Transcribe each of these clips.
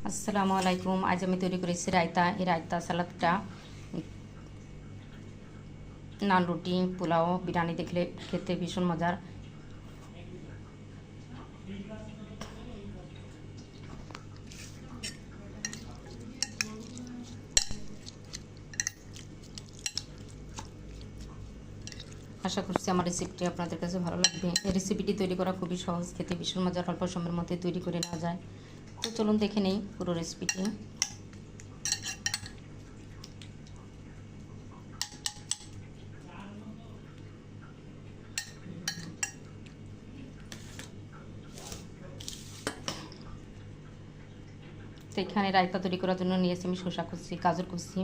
আসসালামু আলাইকুম। আজ আমি তৈরি করেছি রায়তা। এই রায়তা সালাদটা নান, রুটি, পোলাও, বিরিয়ানি দেখলে খেতে ভীষণ মজার। আশা করছি আমার রেসিপিটি আপনাদের কাছে ভালো লাগবে। এই রেসিপিটি তৈরি করা খুবই সহজ, খেতে ভীষণ মজার, অল্প সময়ের মধ্যে তৈরি করে নেওয়া যায়। তো চলুন দেখে নেই পুরো রেসিপিটি। তো এখানে রায়তা তৈরি করার জন্য নিয়েছি আমি শসা কুচি, গাজর কুচি,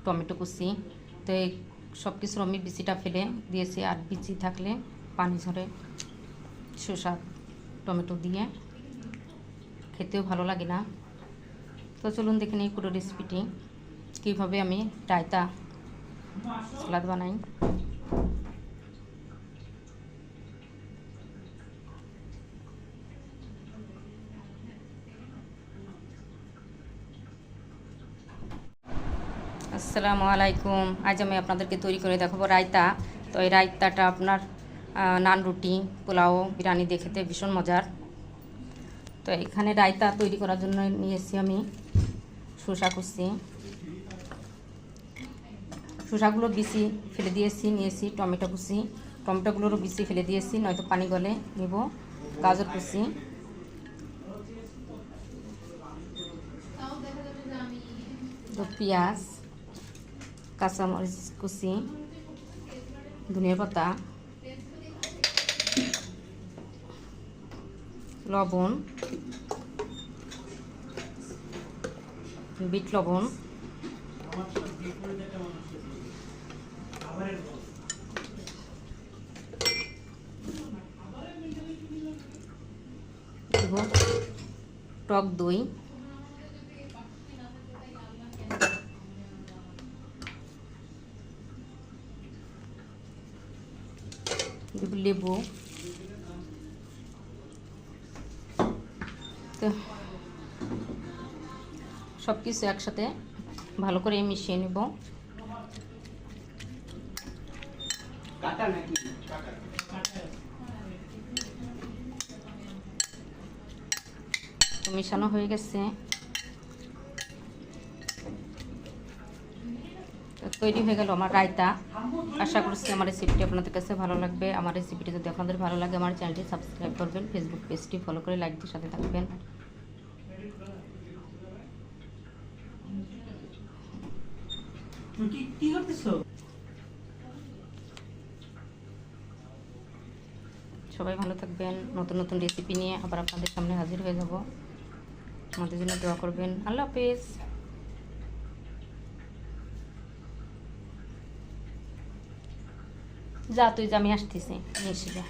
টমেটো কুচি। তো এই সব কিছুর আমি বিচিটা ফেলে দিয়েছি, আর বিচি থাকলে পানি ঝরে শসা টমেটো দিয়ে খেতেও ভালো লাগে না। তো চলুন দেখে নিই পুরো রেসিপিটি, কীভাবে আমি রায়তা সালাদ বানাই। আসসালামু আলাইকুম। আজ আমি আপনাদেরকে তৈরি করে দেখাবো রায়তা। তো এই রায়তাটা আপনার নান, রুটি, পোলাও, বিরিয়ানি দিয়ে খেতে ভীষণ মজার। তো এখানে রায়তা তৈরি করার জন্য নিয়েছি আমি শসা কুচি, শসাগুলো বিচি ফেলে দিয়েছি, নিয়েছি টমেটো কুচি, টমেটোগুলোরও বিচি ফেলে দিয়েছি, নয়তো পানি গলে নেব। গাজর কুচি, তো পেঁয়াজ, কাঁচামরিচ কুচি, ধনিয়া পাতা, লবণ, বিট লবণ, দেব টক দই, দেব লেবু। তো সব কিছু একসাথে ভালো করে মিশিয়ে নেব। তো মেশানো হয়ে গেছে, তৈরি হয়ে গেল আমার রায়তা। আশা করছি আমার রেসিপিটি আপনাদের কাছে ভালো লাগবে। আমার রেসিপিটি যদি আপনাদের ভালো লাগে আমার চ্যানেলটি সাবস্ক্রাইব করবেন, ফেসবুক পেজটি ফলো করে লাইক দিয়ে সাথে থাকবেন। সবাই ভালো থাকবেন। নতুন নতুন রেসিপি নিয়ে আবার আপনাদের সামনে হাজির হয়ে যাব। আমাদের জন্য দোয়া করবেন। আল্লাহ হাফেজ। যা তুই, আমি আসতেছি, নিয়ে এসে যা।